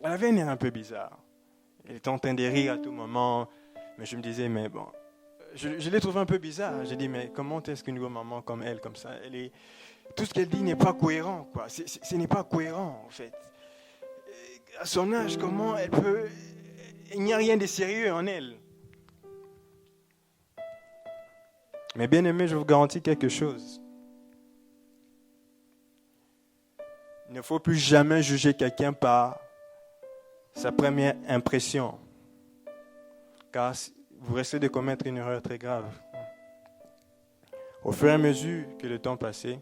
Elle avait un air un peu bizarre. Elle était en train de rire à tout moment. Mais je me disais, mais bon, je l'ai trouvée un peu bizarre. J'ai dit, mais comment est-ce qu'une maman comme elle, comme ça, tout ce qu'elle dit n'est pas cohérent, quoi. Ce n'est pas cohérent, en fait. À son âge, comment elle peut... Il n'y a rien de sérieux en elle. Mais bien aimé, je vous garantis quelque chose. Il ne faut plus jamais juger quelqu'un par sa première impression. Car vous risquez de commettre une erreur très grave. Au fur et à mesure que le temps passait,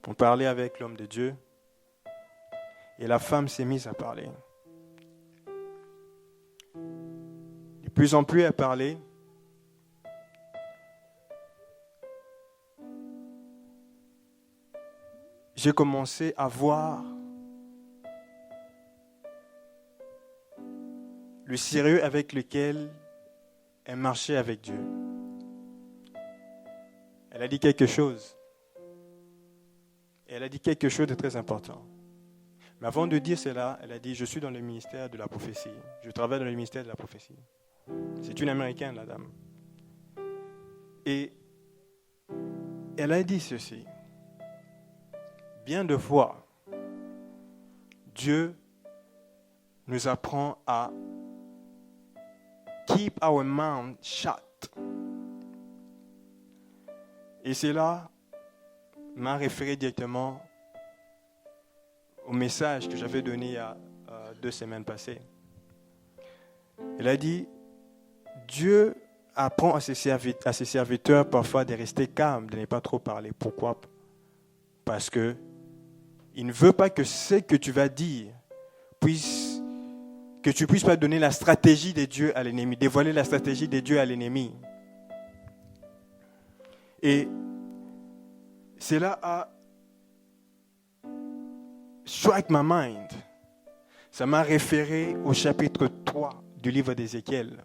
on parlait avec l'homme de Dieu et la femme s'est mise à parler. De plus en plus elle parlait. J'ai commencé à voir le sérieux avec lequel elle marchait avec Dieu. Elle a dit quelque chose. Et elle a dit quelque chose de très important. Mais avant de dire cela, elle a dit, je suis dans le ministère de la prophétie. Je travaille dans le ministère de la prophétie. C'est une Américaine, la dame. Et elle a dit ceci. Bien de fois, Dieu nous apprend à keep our mouth shut. Et cela m'a référé directement au message que j'avais donné il y a 2 semaines passées. Elle a dit, Dieu apprend à ses serviteurs parfois de rester calmes, de ne pas trop parler. Pourquoi? Parce que il ne veut pas que ce que tu vas dire que tu puisses pas donner la stratégie de Dieu à l'ennemi, dévoiler la stratégie de Dieu à l'ennemi. Et cela a strike my mind. Ça m'a référé au chapitre 3 du livre d'Ézéchiel.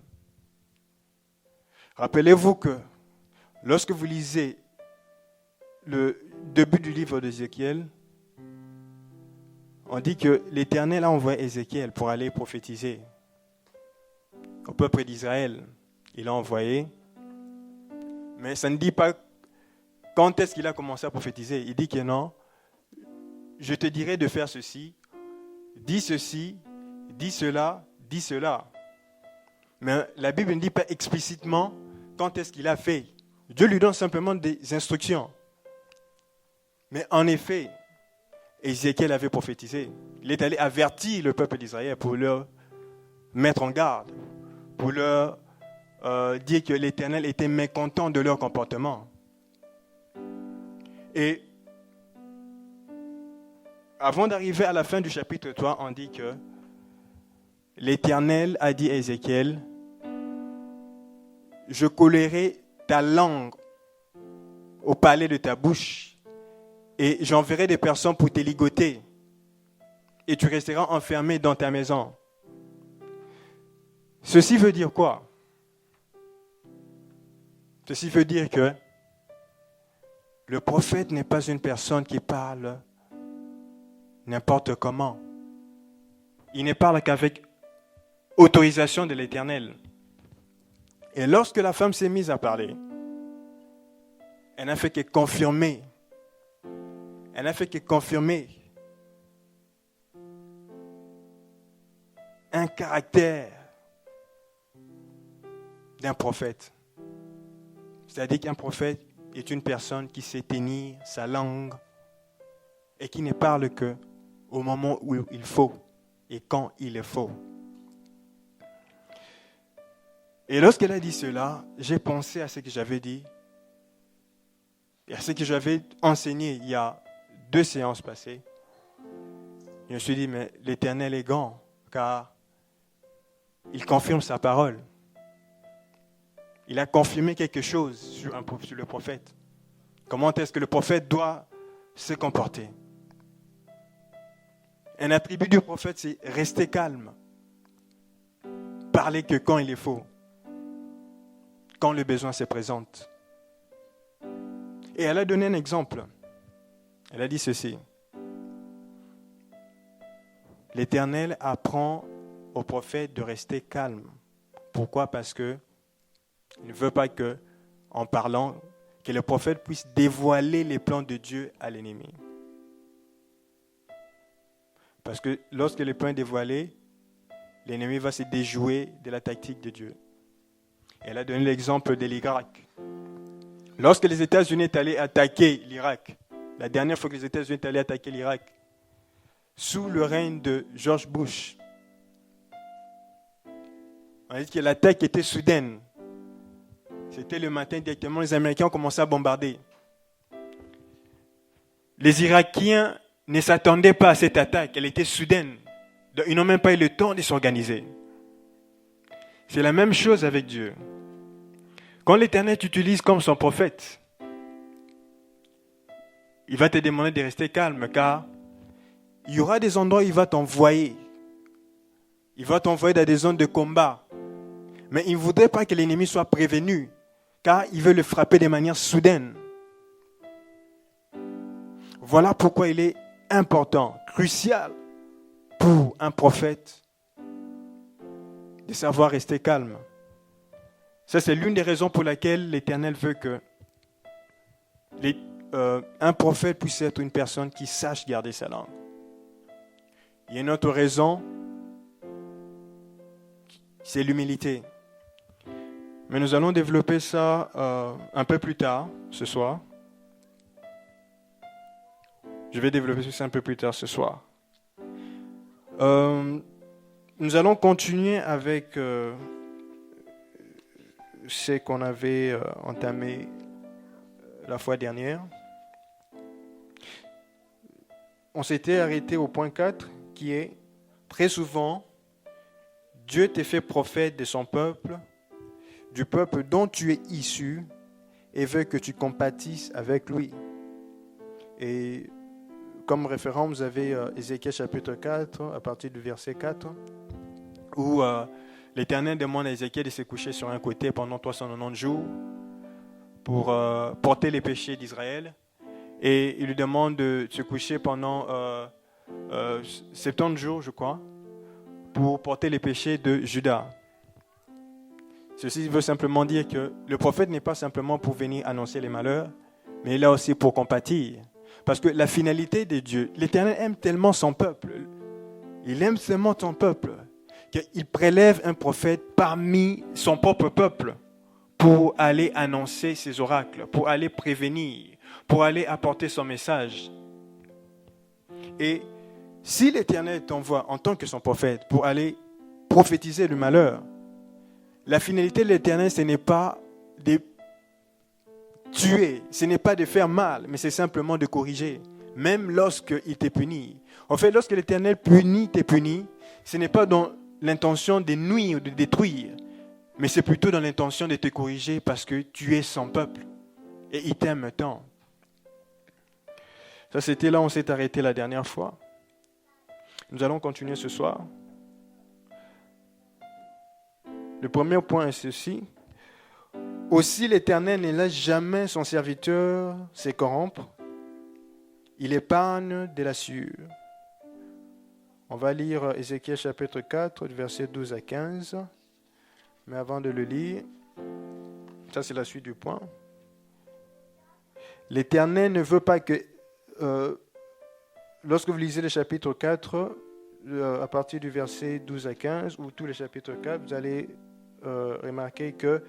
Rappelez-vous que lorsque vous lisez le début du livre d'Ézéchiel, on dit que l'Éternel a envoyé Ézéchiel pour aller prophétiser au peuple d'Israël. Il l'a envoyé, mais ça ne dit pas quand est-ce qu'il a commencé à prophétiser. Il dit que non, je te dirai de faire ceci, dis cela, dis cela. Mais la Bible ne dit pas explicitement quand est-ce qu'il a fait. Dieu lui donne simplement des instructions. Mais en effet, Ézéchiel avait prophétisé. Il est allé avertir le peuple d'Israël pour leur mettre en garde, pour leur dire que l'Éternel était mécontent de leur comportement. Et avant d'arriver à la fin du chapitre 3, on dit que l'Éternel a dit à Ézéchiel, je collerai ta langue au palais de ta bouche et j'enverrai des personnes pour te ligoter et tu resteras enfermé dans ta maison. Ceci veut dire quoi? Ceci veut dire que le prophète n'est pas une personne qui parle n'importe comment. Il ne parle qu'avec autorisation de l'Éternel. Et lorsque la femme s'est mise à parler, elle n'a fait que confirmer. Elle n'a fait que confirmer un caractère d'un prophète. C'est-à-dire qu'un prophète est une personne qui sait tenir sa langue et qui ne parle que au moment où il faut et quand il est faux. Et lorsqu'elle a dit cela, j'ai pensé à ce que j'avais dit et à ce que j'avais enseigné il y a 2 séances passées. Je me suis dit, mais l'Éternel est grand, car il confirme sa parole. Il a confirmé quelque chose sur le prophète. Comment est-ce que le prophète doit se comporter? Un attribut du prophète, c'est rester calme. Parler que quand il est faux. Quand le besoin se présente. Et elle a donné un exemple. Elle a dit ceci. l'Éternel apprend au prophète de rester calme. Pourquoi? Parce qu'il ne veut pas que, en parlant, que le prophète puisse dévoiler les plans de Dieu à l'ennemi. Parce que lorsque le plan est dévoilé, l'ennemi va se déjouer de la tactique de Dieu. Elle a donné l'exemple de l'Irak. Lorsque les États-Unis sont allés attaquer l'Irak, la dernière fois que les États-Unis sont allés attaquer l'Irak, sous le règne de George Bush, on a dit que l'attaque était soudaine. C'était le matin directement, les Américains ont commencé à bombarder. Les Irakiens ne s'attendaient pas à cette attaque, elle était soudaine. Donc, ils n'ont même pas eu le temps de s'organiser. C'est la même chose avec Dieu. Quand l'Éternel t'utilise comme son prophète, il va te demander de rester calme, car il y aura des endroits où il va t'envoyer. Il va t'envoyer dans des zones de combat. Mais il ne voudrait pas que l'ennemi soit prévenu, car il veut le frapper de manière soudaine. Voilà pourquoi il est important, crucial pour un prophète de savoir rester calme. Ça, c'est l'une des raisons pour laquelle l'Éternel veut que un prophète puisse être une personne qui sache garder sa langue. Il y a une autre raison, c'est l'humilité. Mais nous allons développer ça un peu plus tard, ce soir. Je vais développer ça un peu plus tard ce soir. Nous allons continuer avec ce qu'on avait entamé la fois dernière. On s'était arrêté au point 4, qui est très souvent, Dieu te fait prophète de son peuple, du peuple dont tu es issu, et veut que tu compatisses avec lui. Et comme référent, vous avez Ézéchiel chapitre 4, à partir du verset 4, où l'Éternel demande à Ézéchiel de se coucher sur un côté pendant 390 jours pour porter les péchés d'Israël. Et il lui demande de se coucher pendant 70 jours, je crois, pour porter les péchés de Juda. Ceci veut simplement dire que le prophète n'est pas simplement pour venir annoncer les malheurs, mais il est là aussi pour compatir. Parce que la finalité de Dieu, l'Éternel aime tellement son peuple, il aime tellement son peuple, qu'il prélève un prophète parmi son propre peuple pour aller annoncer ses oracles, pour aller prévenir, pour aller apporter son message. Et si l'Éternel t'envoie en tant que son prophète pour aller prophétiser le malheur, la finalité de l'Éternel, ce n'est pas de tuer, ce n'est pas de faire mal, mais c'est simplement de corriger, même lorsqu'il te punit. En fait, lorsque l'Éternel te punit, ce n'est pas dans l'intention de nuire ou de détruire, mais c'est plutôt dans l'intention de te corriger parce que tu es son peuple et il t'aime tant. Ça, c'était là où on s'est arrêté la dernière fois. Nous allons continuer ce soir. Le premier point est ceci. Aussi, l'Éternel ne laisse jamais son serviteur se corrompre. Il épargne de la sueur. On va lire Ézéchiel chapitre 4, versets 12 à 15. Mais avant de le lire, ça c'est la suite du point. L'Éternel ne veut pas que, lorsque vous lisez le chapitre 4, à partir du verset 12 à 15, ou tout le chapitre 4, vous allez remarquer que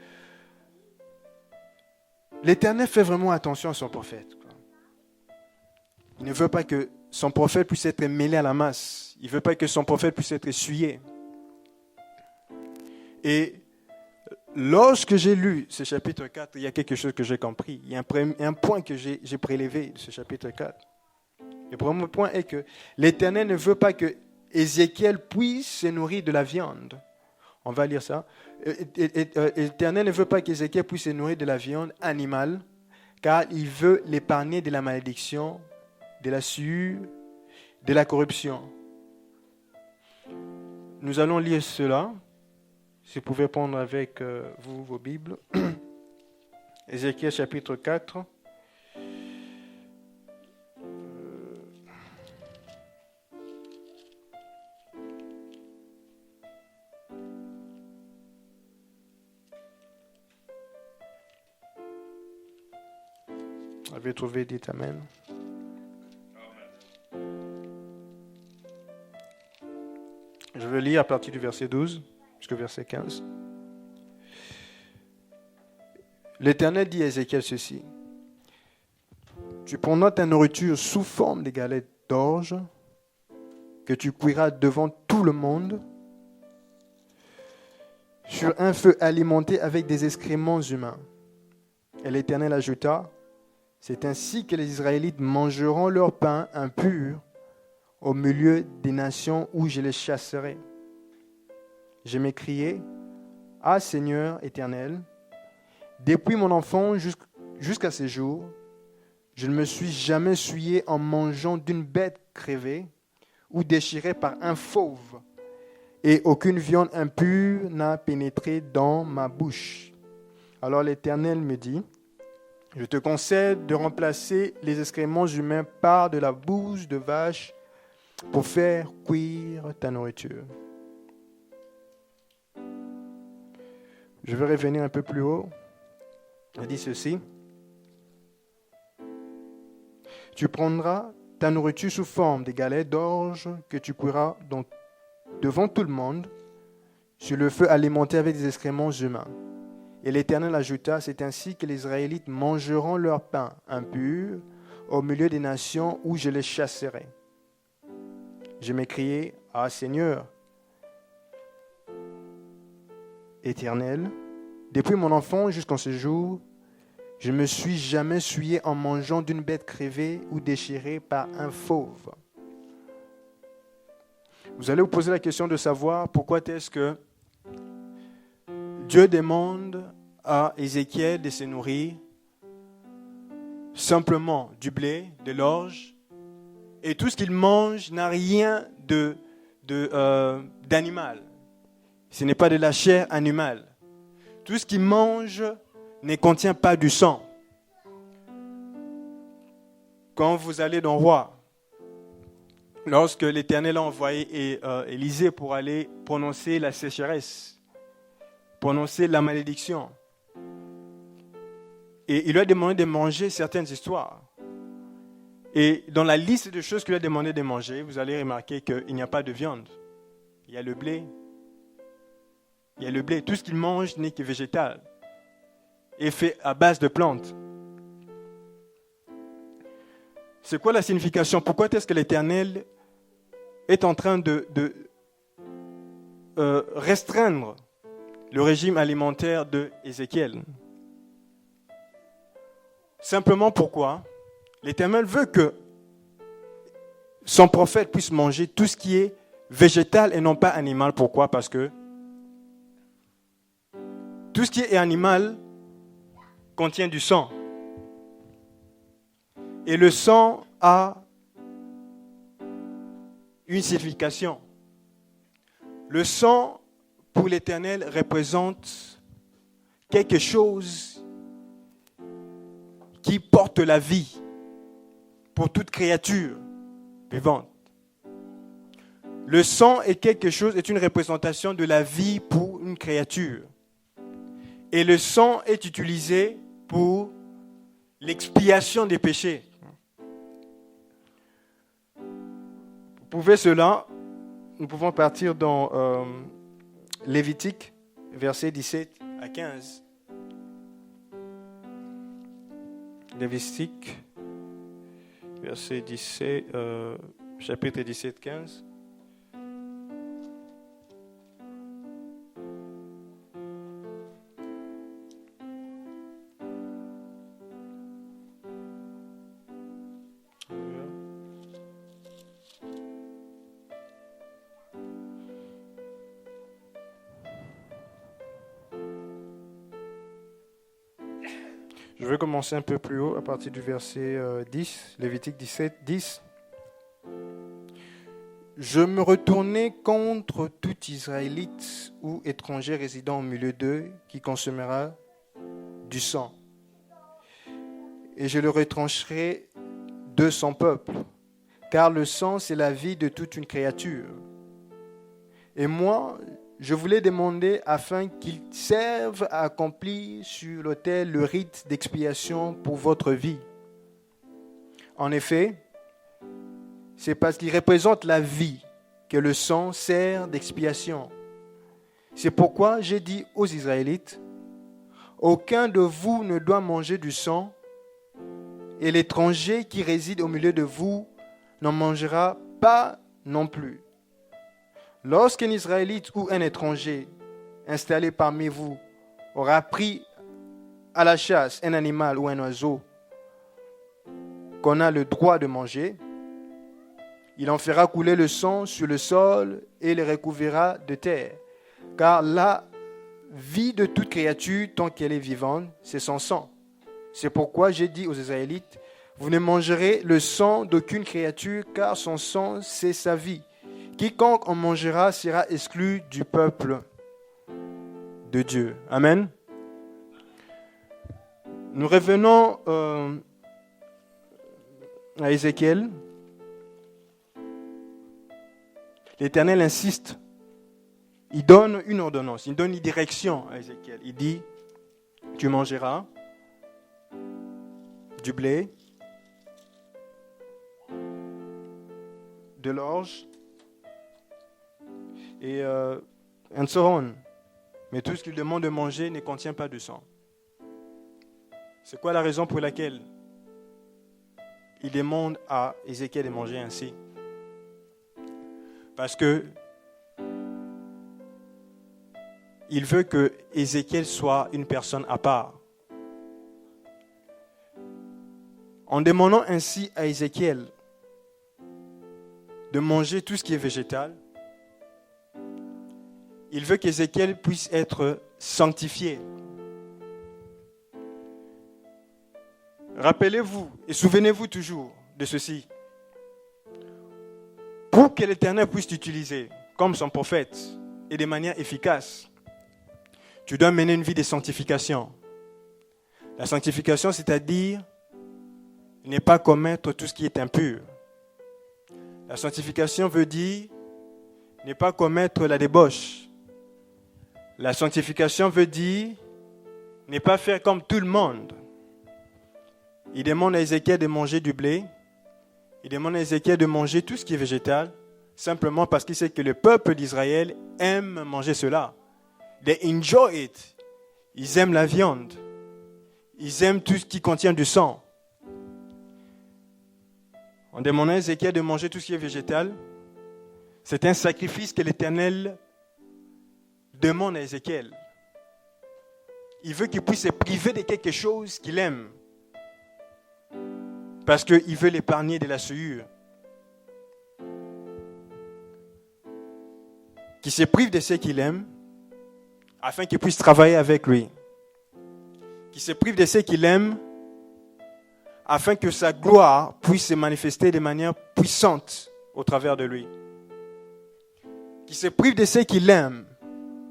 l'Éternel fait vraiment attention à son prophète. Il ne veut pas que son prophète puisse être mêlé à la masse. Il ne veut pas que son prophète puisse être essuyé. Et lorsque j'ai lu ce chapitre 4, il y a quelque chose que j'ai compris. Il y a un point que j'ai prélevé de ce chapitre 4. Le premier point est que l'Éternel ne veut pas que Ézéchiel puisse se nourrir de la viande. On va lire ça. L'Éternel ne veut pas qu'Ézéchiel puisse se nourrir de la viande animale, car il veut l'épargner de la malédiction, de la sueur, de la corruption. Nous allons lire cela. Si vous pouvez prendre avec vous vos Bibles. Ézéchiel chapitre 4. avez trouvé, dites Amen. Je vais lire à partir du verset 12 jusqu'au verset 15. L'Éternel dit à Ézéchiel ceci. Tu prendras ta nourriture sous forme de galettes d'orge que tu cuiras devant tout le monde sur un feu alimenté avec des excréments humains. Et l'Éternel ajouta, c'est ainsi que les Israélites mangeront leur pain impur au milieu des nations où je les chasserai. Je m'écriai, ah Seigneur éternel, depuis mon enfance jusqu'à ce jour, je ne me suis jamais souillé en mangeant d'une bête crevée ou déchirée par un fauve, et aucune viande impure n'a pénétré dans ma bouche. Alors l'Éternel me dit, je te concède de remplacer les excréments humains par de la bouse de vache pour faire cuire ta nourriture. Je vais revenir un peu plus haut. Il dit ceci. Tu prendras ta nourriture sous forme de galettes d'orge que tu cuiras devant tout le monde sur le feu alimenté avec des excréments humains. Et l'Éternel ajouta, c'est ainsi que les Israélites mangeront leur pain impur au milieu des nations où je les chasserai. Je m'écriai, ah Seigneur, Éternel, depuis mon enfance jusqu'en ce jour, je ne me suis jamais souillé en mangeant d'une bête crevée ou déchirée par un fauve. Vous allez vous poser la question de savoir pourquoi est-ce que Dieu demande à Ézéchiel de se nourrir simplement du blé, de l'orge, et tout ce qu'il mange n'a rien d'animal. Ce n'est pas de la chair animale. Tout ce qu'il mange ne contient pas du sang. Quand vous allez dans Roi, lorsque l'Éternel a envoyé Élisée pour aller prononcer la sécheresse, prononcer la malédiction, et il lui a demandé de manger certaines histoires. Et dans la liste de choses qu'il lui a demandé de manger, vous allez remarquer qu'il n'y a pas de viande. Il y a le blé. Il y a le blé. Tout ce qu'il mange n'est que végétal et fait à base de plantes. C'est quoi la signification? Pourquoi est-ce que l'Éternel est en train de restreindre le régime alimentaire de Ézéchiel? Simplement pourquoi l'Éternel veut que son prophète puisse manger tout ce qui est végétal et non pas animal. Pourquoi? Parce que tout ce qui est animal contient du sang. Et le sang a une signification. Le sang, pour l'Éternel, représente quelque chose qui porte la vie pour toute créature vivante. Le sang est une représentation de la vie pour une créature. Et le sang est utilisé pour l'expiation des péchés. Vous pouvez cela, nous pouvons partir dans Lévitique, versets 17 à 15. Lévitique, verset 17, chapitre 17, 15. Je vais commencer un peu plus haut, à partir du verset 10, Lévitique 17, 10. Je me retournai contre tout Israélite ou étranger résidant au milieu d'eux qui consommera du sang. Et je le retrancherai de son peuple, car le sang, c'est la vie de toute une créature. Et moi, je voulais demander afin qu'il serve à accomplir sur l'autel le rite d'expiation pour votre vie. En effet, c'est parce qu'il représente la vie que le sang sert d'expiation. C'est pourquoi j'ai dit aux Israélites, aucun de vous ne doit manger du sang, et l'étranger qui réside au milieu de vous n'en mangera pas non plus. Lorsqu'un Israélite ou un étranger installé parmi vous aura pris à la chasse un animal ou un oiseau qu'on a le droit de manger, il en fera couler le sang sur le sol et le recouvrira de terre. Car la vie de toute créature, tant qu'elle est vivante, c'est son sang. C'est pourquoi j'ai dit aux Israélites, vous ne mangerez le sang d'aucune créature, car son sang, c'est sa vie. Quiconque en mangera sera exclu du peuple de Dieu. Amen. Nous revenons à Ézéchiel. L'Éternel insiste. Il donne une ordonnance, il donne une direction à Ézéchiel. Il dit, tu mangeras du blé, de l'orge et un tsoron. Mais tout ce qu'il demande de manger ne contient pas de sang. C'est quoi la raison pour laquelle il demande à Ézéchiel de manger ainsi? Parce que il veut que Ézéchiel soit une personne à part. En demandant ainsi à Ézéchiel de manger tout ce qui est végétal, il veut qu'Ézéchiel puisse être sanctifié. Rappelez-vous et souvenez-vous toujours de ceci. Pour que l'Éternel puisse t'utiliser comme son prophète et de manière efficace, tu dois mener une vie de sanctification. La sanctification, c'est-à-dire ne pas commettre tout ce qui est impur. La sanctification veut dire ne pas commettre la débauche. La sanctification veut dire ne pas faire comme tout le monde. Il demande à Ézéchiel de manger du blé. Il demande à Ézéchiel de manger tout ce qui est végétal, simplement parce qu'il sait que le peuple d'Israël aime manger cela. They enjoy it. Ils aiment la viande. Ils aiment tout ce qui contient du sang. En demandant à Ézéchiel de manger tout ce qui est végétal, c'est un sacrifice que l'Éternel demande à Ézéchiel. Il veut qu'il puisse se priver de quelque chose qu'il aime. Parce qu'il veut l'épargner de la souillure. Qu'il se prive de ce qu'il aime, afin qu'il puisse travailler avec lui. Qu'il se prive de ce qu'il aime, afin que sa gloire puisse se manifester de manière puissante au travers de lui. Qu'il se prive de ce qu'il aime,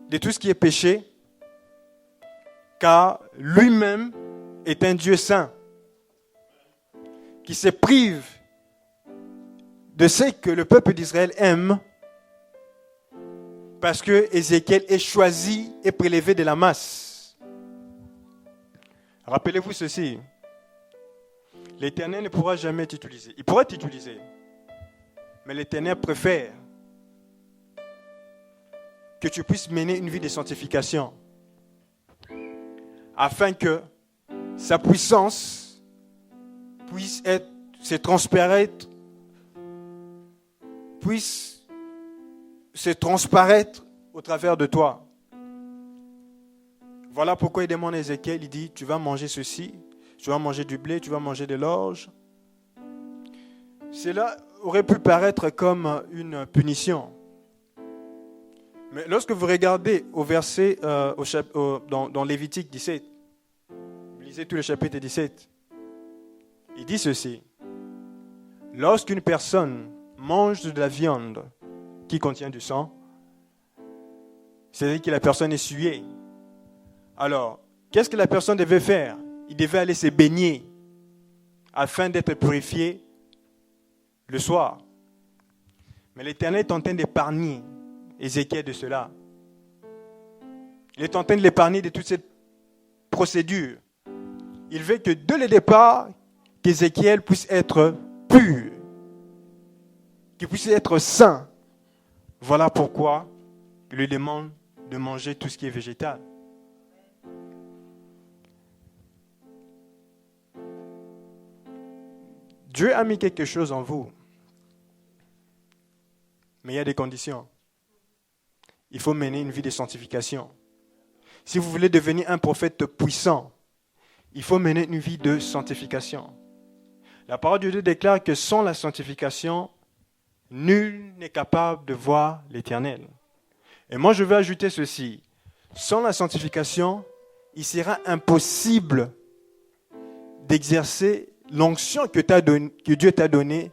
de tout ce qui est péché, car lui-même est un Dieu saint. Qu'il se prive de ce que le peuple d'Israël aime, parce que Ézéchiel est choisi et prélevé de la masse. Rappelez-vous ceci. L'Éternel ne pourra jamais t'utiliser. Il pourra t'utiliser. Mais l'Éternel préfère que tu puisses mener une vie de sanctification. Afin que sa puissance puisse se transparaître au travers de toi. Voilà pourquoi il demande à Ézéchiel, il dit, tu vas manger ceci, tu vas manger du blé, tu vas manger de l'orge. Cela aurait pu paraître comme une punition. Mais lorsque vous regardez au verset, dans Lévitique 17, vous lisez tout le chapitre 17, il dit ceci. Lorsqu'une personne mange de la viande qui contient du sang, c'est-à-dire que la personne est souillée. Alors, qu'est-ce que la personne devait faire? Il devait aller se baigner afin d'être purifié le soir. Mais l'Éternel est en train d'épargner Ézéchiel de cela. Il est en train de l'épargner de toute cette procédure. Il veut que dès le départ, qu'Ézéchiel puisse être pur, qui puisse être sain. Voilà pourquoi il lui demande de manger tout ce qui est végétal. Dieu a mis quelque chose en vous. Mais il y a des conditions. Il faut mener une vie de sanctification. Si vous voulez devenir un prophète puissant, il faut mener une vie de sanctification. La parole de Dieu déclare que sans la sanctification, nul n'est capable de voir l'Éternel. Et moi, je veux ajouter ceci. Sans la sanctification, il sera impossible d'exercer l'onction que Dieu t'a donnée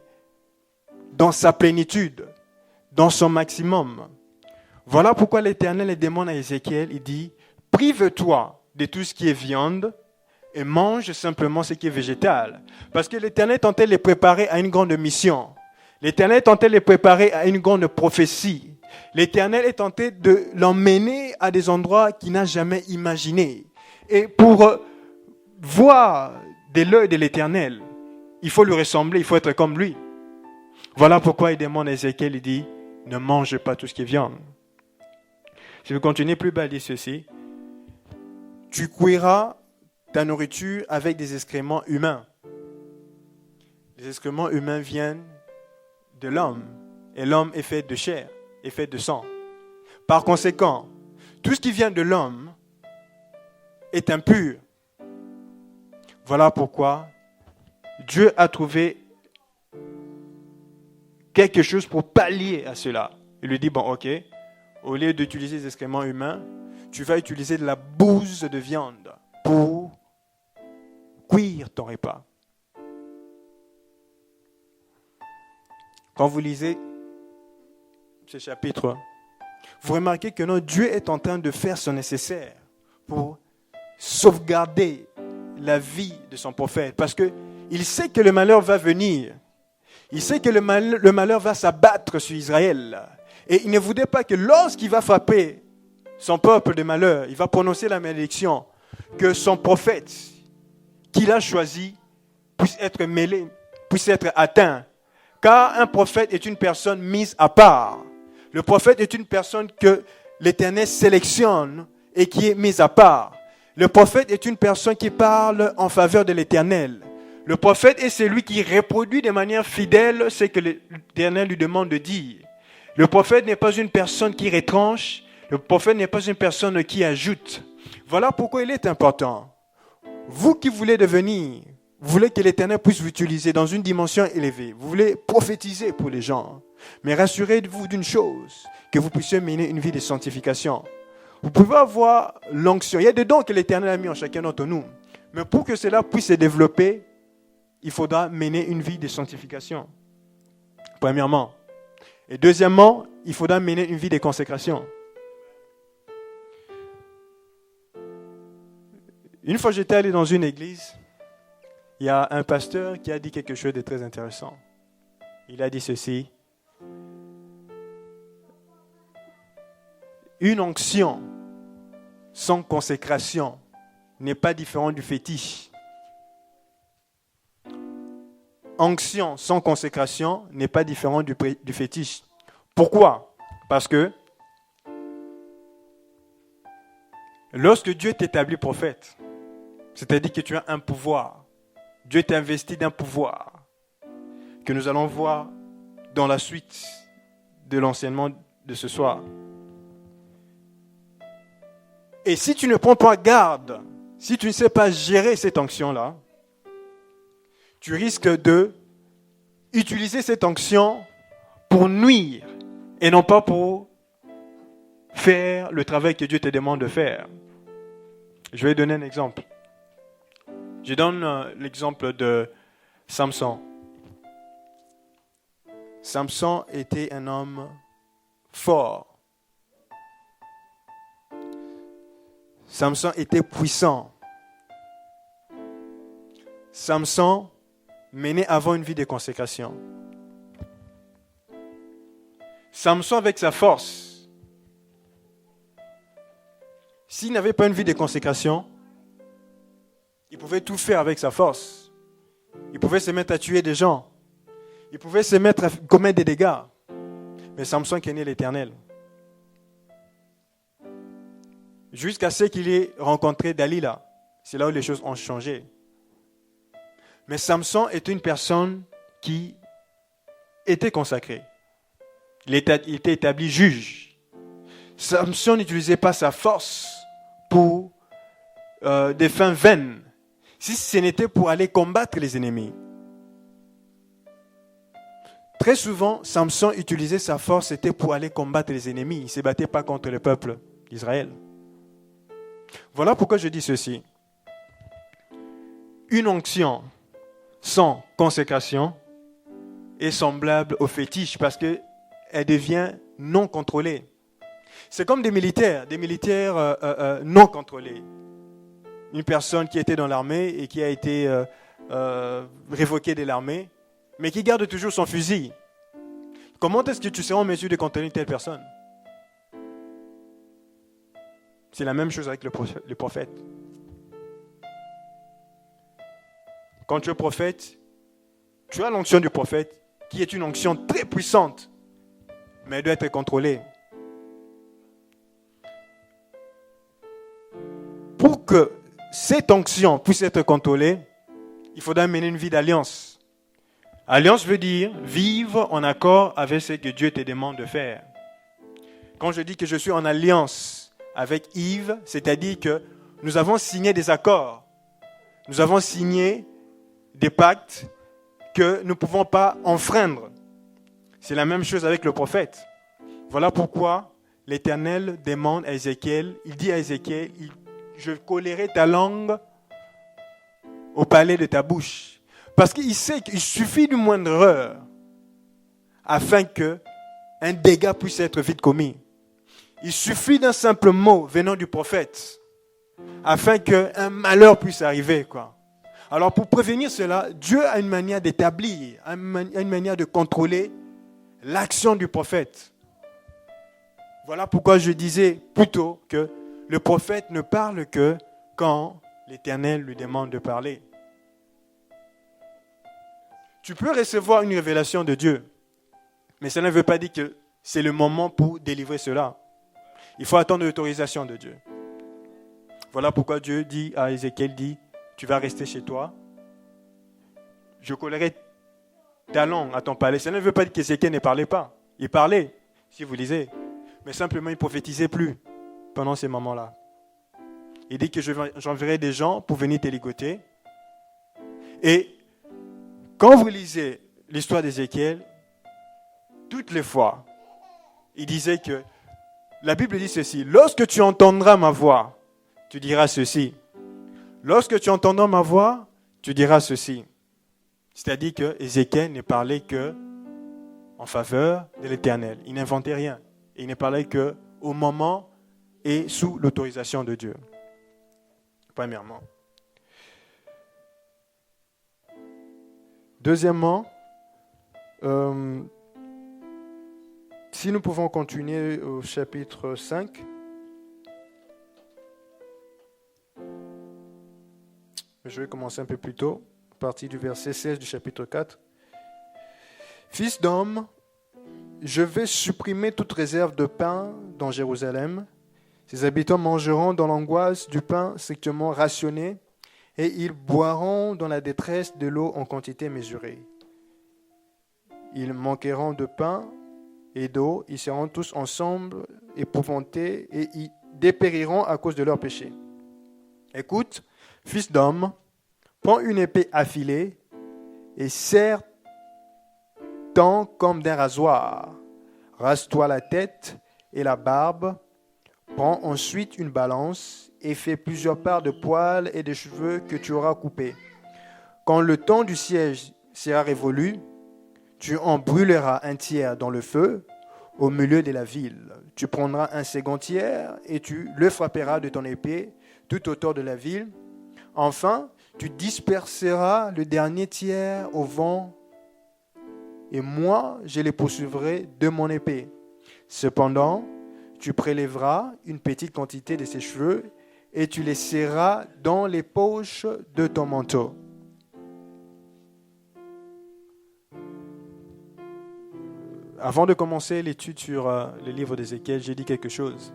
dans sa plénitude, dans son maximum. Voilà pourquoi l'Éternel demande à Ézéchiel, il dit, prive-toi de tout ce qui est viande et mange simplement ce qui est végétal. Parce que l'Éternel tentait de les préparer à une grande mission. L'Éternel tentait de les préparer à une grande prophétie. L'Éternel est tenté de l'emmener à des endroits qu'il n'a jamais imaginés. Et pour voir de l'œil de l'Éternel, il faut lui ressembler, il faut être comme lui. Voilà pourquoi il demande à Ézéchiel, il dit, ne mange pas tout ce qui est viande. Si vous continuez plus bas, il dit ceci, tu cuiras ta nourriture avec des excréments humains. Les excréments humains viennent de l'homme, et l'homme est fait de chair, est fait de sang. Par conséquent, tout ce qui vient de l'homme est impur. Voilà pourquoi Dieu a trouvé quelque chose pour pallier à cela. Il lui dit, bon, ok, au lieu d'utiliser des excréments humains, tu vas utiliser de la bouse de viande pour cuire ton repas. Quand vous lisez ce chapitre, vous remarquez que non, Dieu est en train de faire son nécessaire pour sauvegarder la vie de son prophète. Parce qu'il sait que le malheur va venir. Il sait que le malheur va s'abattre sur Israël. Et il ne voudrait pas que lorsqu'il va frapper son peuple de malheur, il va prononcer la malédiction, que son prophète qu'il a choisi puisse être mêlé, puisse être atteint. Car un prophète est une personne mise à part. Le prophète est une personne que l'Éternel sélectionne et qui est mise à part. Le prophète est une personne qui parle en faveur de l'Éternel. Le prophète est celui qui reproduit de manière fidèle ce que l'Éternel lui demande de dire. Le prophète n'est pas une personne qui retranche. Le prophète n'est pas une personne qui ajoute. Voilà pourquoi il est important. Vous qui voulez devenir, vous voulez que l'Éternel puisse vous utiliser dans une dimension élevée. Vous voulez prophétiser pour les gens. Mais rassurez-vous d'une chose, que vous puissiez mener une vie de sanctification. Vous pouvez avoir l'onction. Il y a des dons que l'Éternel a mis en chacun d'entre nous. Mais pour que cela puisse se développer, il faudra mener une vie de sanctification. Premièrement. Et deuxièmement, il faudra mener une vie de consécration. Une fois j'étais allé dans une église, il y a un pasteur qui a dit quelque chose de très intéressant. Il a dit ceci. Une onction sans consécration n'est pas différente du fétiche. Onction sans consécration n'est pas différent du fétiche. Pourquoi? Parce que lorsque Dieu t'établit prophète, c'est-à-dire que tu as un pouvoir, Dieu t'a investi d'un pouvoir que nous allons voir dans la suite de l'enseignement de ce soir. Et si tu ne prends pas garde, si tu ne sais pas gérer cette onction-là, tu risques de utiliser cette onction pour nuire et non pas pour faire le travail que Dieu te demande de faire. Je vais donner un exemple. Je donne l'exemple de Samson. Samson était un homme fort. Samson était puissant. Samson menait avant une vie de consécration. Samson, avec sa force, s'il n'avait pas une vie de consécration, il pouvait tout faire avec sa force. Il pouvait se mettre à tuer des gens. Il pouvait se mettre à commettre des dégâts. Mais Samson craignait l'Éternel. Jusqu'à ce qu'il ait rencontré Dalila. C'est là où les choses ont changé. Mais Samson était une personne qui était consacrée. Il était établi juge. Samson n'utilisait pas sa force pour des fins vaines, si ce n'était pour aller combattre les ennemis. Très souvent, Samson utilisait sa force, c'était pour aller combattre les ennemis. Il ne se battait pas contre le peuple d'Israël. Voilà pourquoi je dis ceci. Une onction sans consécration est semblable au fétiche parce qu'elle devient non contrôlée. C'est comme des militaires non contrôlés. Une personne qui était dans l'armée et qui a été révoquée de l'armée, mais qui garde toujours son fusil. Comment est-ce que tu seras en mesure de contrôler une telle personne? C'est la même chose avec le prophète. Quand tu es prophète, tu as l'onction du prophète, qui est une onction très puissante, mais elle doit être contrôlée. Pour que cette onction puisse être contrôlée, il faudra mener une vie d'alliance. Alliance veut dire vivre en accord avec ce que Dieu te demande de faire. Quand je dis que je suis en alliance avec Yves, c'est-à-dire que nous avons signé des accords. Nous avons signé des pactes que nous ne pouvons pas enfreindre. C'est la même chose avec le prophète. Voilà pourquoi l'Éternel demande à Ézéchiel, il dit à Ézéchiel, je collerai ta langue au palais de ta bouche. Parce qu'il sait qu'il suffit d'une moindre erreur afin qu'un dégât puisse être vite commis. Il suffit d'un simple mot venant du prophète afin qu'un malheur puisse arriver, Alors pour prévenir cela, Dieu a une manière d'établir, a une manière de contrôler l'action du prophète. Voilà pourquoi je disais plutôt que le prophète ne parle que quand l'Éternel lui demande de parler. Tu peux recevoir une révélation de Dieu, mais ça ne veut pas dire que c'est le moment pour délivrer cela. Il faut attendre l'autorisation de Dieu. Voilà pourquoi Dieu dit à Ézéchiel, tu vas rester chez toi. Je collerai ta langue à ton palais. Ça ne veut pas dire qu'Ézéchiel ne parlait pas. Il parlait, si vous lisez. Mais simplement, il ne prophétisait plus pendant ces moments-là. Il dit que j'enverrai des gens pour venir te ligoter. Et quand vous lisez l'histoire d'Ézéchiel, toutes les fois, il disait que, la Bible dit ceci, lorsque tu entendras ma voix, tu diras ceci. Lorsque tu entendras ma voix, tu diras ceci. C'est-à-dire que Ézéchiel ne parlait que en faveur de l'Éternel. Il n'inventait rien. Et il ne parlait qu'au moment et sous l'autorisation de Dieu. Premièrement. Deuxièmement, si nous pouvons continuer au chapitre 5. Je vais commencer un peu plus tôt, à partir du verset 16 du chapitre 4. Fils d'homme, je vais supprimer toute réserve de pain dans Jérusalem. Ses habitants mangeront dans l'angoisse du pain strictement rationné et ils boiront dans la détresse de l'eau en quantité mesurée. Ils manqueront de pain et d'eau, ils seront tous ensemble épouvantés et ils dépériront à cause de leurs péchés. Écoute, fils d'homme, prends une épée affilée et serre-t'en comme d'un rasoir. Rase-toi la tête et la barbe. Prends ensuite une balance et fais plusieurs parts de poils et de cheveux que tu auras coupés. Quand le temps du siège sera révolu, tu en brûleras un tiers dans le feu au milieu de la ville. Tu prendras un second tiers et tu le frapperas de ton épée tout autour de la ville. Enfin, tu disperseras le dernier tiers au vent et moi, je les poursuivrai de mon épée. Cependant, tu prélèveras une petite quantité de ses cheveux et tu les serras dans les poches de ton manteau. Avant de commencer l'étude sur le livre d'Ézéchiel, j'ai dit quelque chose.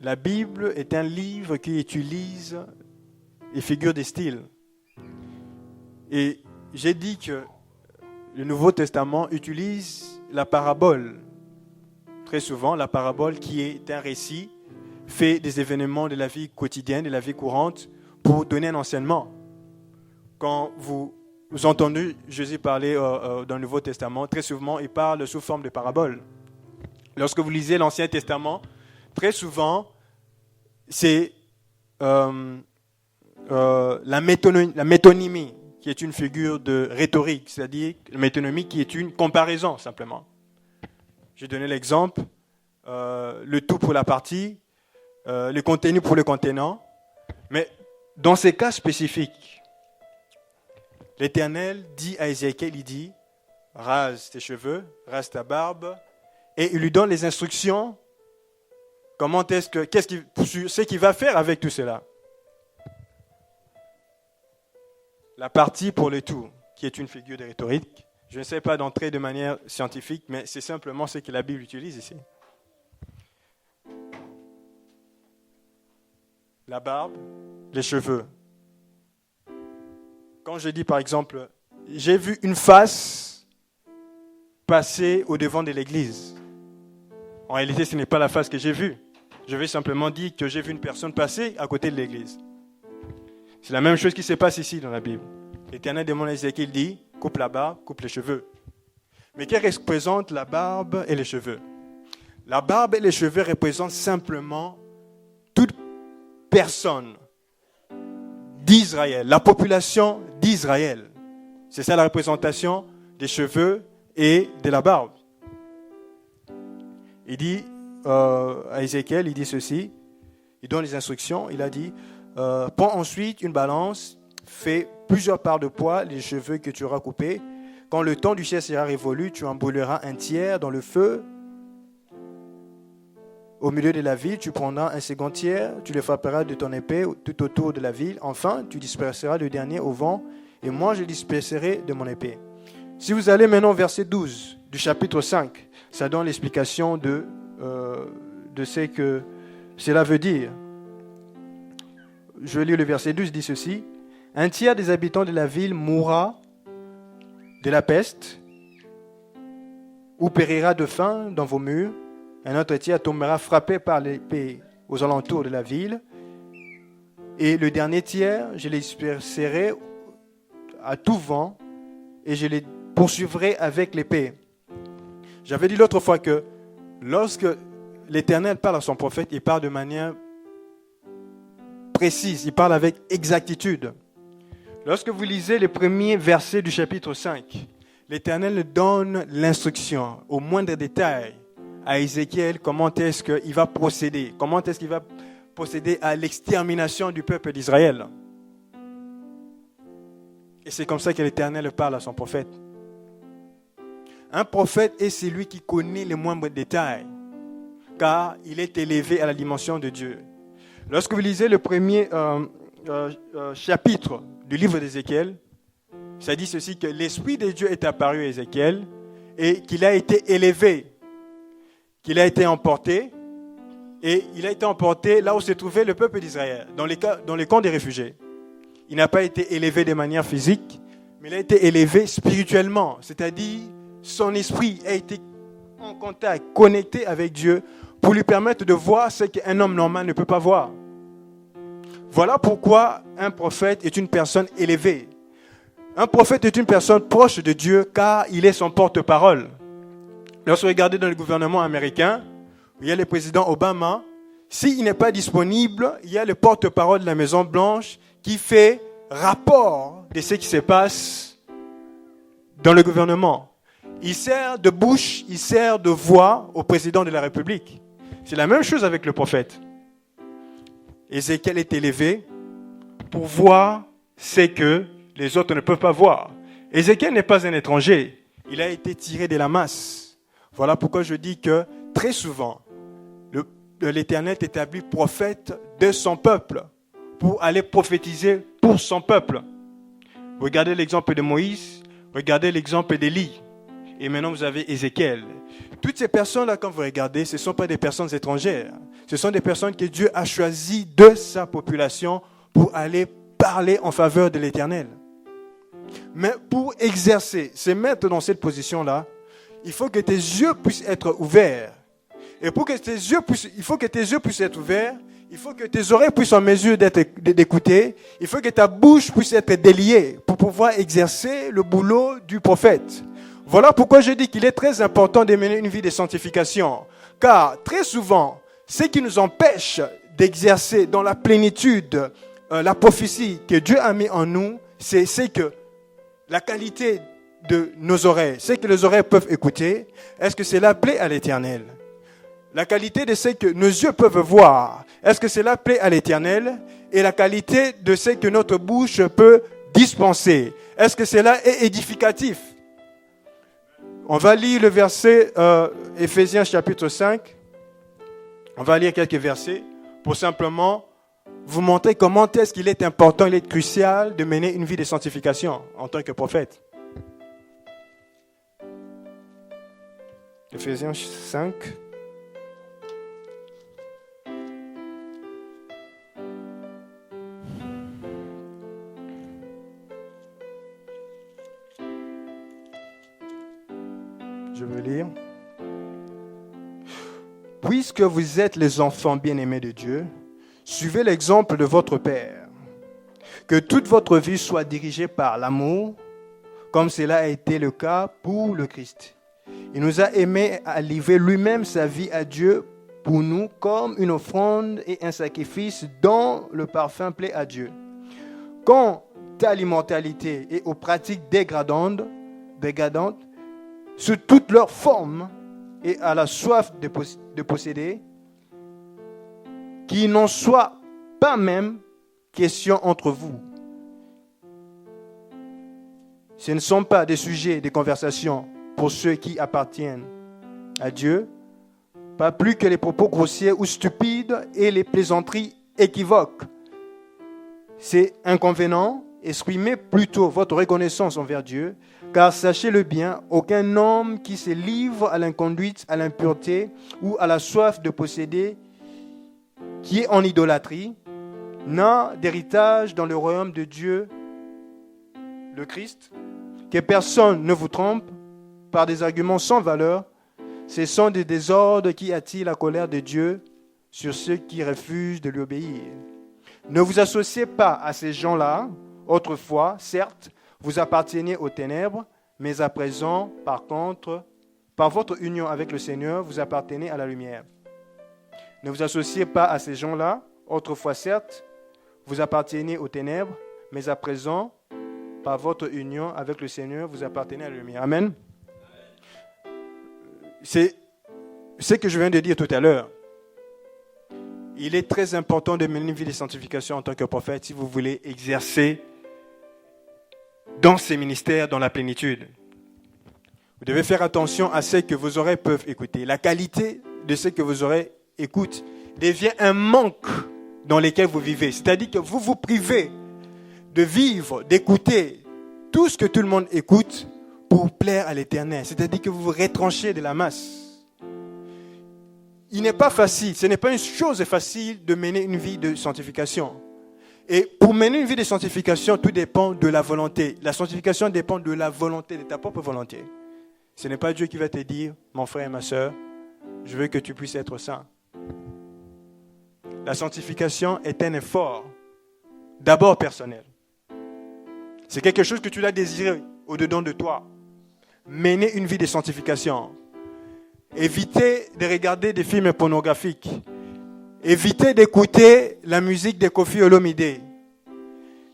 La Bible est un livre qui utilise les figures des styles. Et j'ai dit que le Nouveau Testament utilise la parabole. Très souvent, la parabole qui est un récit fait des événements de la vie quotidienne, de la vie courante, pour donner un enseignement. Quand vous entendez Jésus parler dans le Nouveau Testament, très souvent, il parle sous forme de parabole. Lorsque vous lisez l'Ancien Testament, très souvent, c'est la métonymie, qui est une figure de rhétorique, c'est-à-dire la métonymie qui est une comparaison, simplement. J'ai donné l'exemple, le tout pour la partie, le contenu pour le contenant, mais dans ces cas spécifiques, l'Éternel dit à Ézéchiel, il dit, rase tes cheveux, rase ta barbe, et il lui donne les instructions, ce qu'il va faire avec tout cela. La partie pour le tout, qui est une figure de rhétorique, je ne sais pas d'entrer de manière scientifique, mais c'est simplement ce que la Bible utilise ici. La barbe, les cheveux. Quand je dis par exemple, j'ai vu une face passer au devant de l'église. En réalité, ce n'est pas la face que j'ai vue. Je vais simplement dire que j'ai vu une personne passer à côté de l'église. C'est la même chose qui se passe ici dans la Bible. L'Éternel demande à Ézéchiel, il dit, coupe la barbe, coupe les cheveux. Mais que représente la barbe et les cheveux? La barbe et les cheveux représentent simplement toute personne d'Israël, la population d'Israël. C'est ça la représentation des cheveux et de la barbe. Il dit à Ézéchiel, il dit ceci, il donne les instructions, il a dit, prends ensuite une balance, fais plusieurs parts de poids, les cheveux que tu auras coupés. Quand le temps du ciel sera révolu, tu en brûleras un tiers dans le feu. Au milieu de la ville, tu prendras un second tiers, tu le frapperas de ton épée tout autour de la ville. Enfin, tu disperseras le dernier au vent, et moi je disperserai de mon épée. Si vous allez maintenant au verset 12 du chapitre 5, ça donne l'explication de ce que cela veut dire. Je lis le verset 12, dit ceci. Un tiers des habitants de la ville mourra de la peste ou périra de faim dans vos murs. Un autre tiers tombera frappé par l'épée aux alentours de la ville. Et le dernier tiers, je les disperserai à tout vent et je les poursuivrai avec l'épée. J'avais dit l'autre fois que lorsque l'Éternel parle à son prophète, il parle de manière précise, il parle avec exactitude. Lorsque vous lisez les premiers versets du chapitre 5, l'Éternel donne l'instruction au moindre détail à Ézéchiel comment est-ce qu'il va procéder, comment est-ce qu'il va procéder à l'extermination du peuple d'Israël. Et c'est comme ça que l'Éternel parle à son prophète. Un prophète est celui qui connaît les moindres détails, car il est élevé à la dimension de Dieu. Lorsque vous lisez le premier chapitre du livre d'Ézéchiel, ça dit ceci, que l'Esprit de Dieu est apparu à Ézéchiel et qu'il a été élevé, qu'il a été emporté, et il a été emporté là où se trouvait le peuple d'Israël, dans les camps des réfugiés. Il n'a pas été élevé de manière physique, mais il a été élevé spirituellement, c'est-à-dire son esprit a été en contact, connecté avec Dieu pour lui permettre de voir ce qu'un homme normal ne peut pas voir. Voilà pourquoi un prophète est une personne élevée. Un prophète est une personne proche de Dieu car il est son porte-parole. Lorsque vous regardez dans le gouvernement américain, il y a le président Obama. S'il n'est pas disponible, il y a le porte-parole de la Maison-Blanche qui fait rapport de ce qui se passe dans le gouvernement. Il sert de bouche, il sert de voix au président de la République. C'est la même chose avec le prophète. Ézéchiel est élevé pour voir ce que les autres ne peuvent pas voir. Ézéchiel n'est pas un étranger. Il a été tiré de la masse. Voilà pourquoi je dis que très souvent, l'Éternel est établi prophète de son peuple pour aller prophétiser pour son peuple. Regardez l'exemple de Moïse, regardez l'exemple d'Élie. Et maintenant, vous avez Ézéchiel. Toutes ces personnes-là, quand vous regardez, ce ne sont pas des personnes étrangères. Ce sont des personnes que Dieu a choisies de sa population pour aller parler en faveur de l'Éternel. Mais pour exercer, se mettre dans cette position-là, il faut que tes yeux puissent être ouverts. Et pour que il faut que tes yeux puissent être ouverts, il faut que tes oreilles puissent en mesure d'écouter, il faut que ta bouche puisse être déliée pour pouvoir exercer le boulot du prophète. Voilà pourquoi je dis qu'il est très important de mener une vie de sanctification. Car très souvent, ce qui nous empêche d'exercer dans la plénitude la prophétie que Dieu a mis en nous, c'est que la qualité de nos oreilles, c'est que les oreilles peuvent écouter, est-ce que cela plaît à l'Éternel? La qualité de ce que nos yeux peuvent voir, est-ce que cela plaît à l'Éternel? Et la qualité de ce que notre bouche peut dispenser, est-ce que cela est édificatif? On va lire le verset Éphésiens chapitre 5. On va lire quelques versets pour simplement vous montrer comment est-ce qu'il est important, il est crucial de mener une vie de sanctification en tant que prophète. Éphésiens 5. Je veux lire. Puisque vous êtes les enfants bien-aimés de Dieu, suivez l'exemple de votre Père. Que toute votre vie soit dirigée par l'amour, comme cela a été le cas pour le Christ. Il nous a aimés à livrer lui-même sa vie à Dieu pour nous comme une offrande et un sacrifice dont le parfum plaît à Dieu. Quant à l'immortalité et aux pratiques dégradantes, sous toutes leurs formes, et à la soif de posséder, qu'il n'en soit pas même question entre vous. Ce ne sont pas des sujets de conversation pour ceux qui appartiennent à Dieu, pas plus que les propos grossiers ou stupides et les plaisanteries équivoques. C'est inconvénient, exprimez plutôt votre reconnaissance envers Dieu, car sachez-le bien, aucun homme qui se livre à l'inconduite, à l'impureté ou à la soif de posséder, qui est en idolâtrie, n'a d'héritage dans le royaume de Dieu, le Christ. Que personne ne vous trompe par des arguments sans valeur. Ce sont des désordres qui attirent la colère de Dieu sur ceux qui refusent de lui obéir. Ne vous associez pas à ces gens-là. Autrefois, certes, vous apparteniez aux ténèbres, mais à présent, par contre, par votre union avec le Seigneur, vous appartenez à la lumière. Ne vous associez pas à ces gens-là. Autrefois, certes, vous apparteniez aux ténèbres, mais à présent, par votre union avec le Seigneur, vous appartenez à la lumière. Amen. C'est ce que je viens de dire tout à l'heure. Il est très important de mener une vie de sanctification en tant que prophète si vous voulez exercer dans ces ministères, dans la plénitude. Vous devez faire attention à ce que vos oreilles peuvent écouter. La qualité de ce que vos oreilles écoutent devient un manque dans lequel vous vivez. C'est-à-dire que vous vous privez de vivre, d'écouter tout ce que tout le monde écoute pour plaire à l'Éternel. C'est-à-dire que vous vous retranchez de la masse. Il n'est pas facile, ce n'est pas une chose facile de mener une vie de sanctification. Et pour mener une vie de sanctification, tout dépend de la volonté. La sanctification dépend de la volonté, de ta propre volonté. Ce n'est pas Dieu qui va te dire, mon frère et ma soeur, je veux que tu puisses être saint. La sanctification est un effort, d'abord personnel. C'est quelque chose que tu dois désirer au-dedans de toi. Mener une vie de sanctification. Évitez de regarder des films pornographiques. Évitez d'écouter la musique de Koffi Olomide.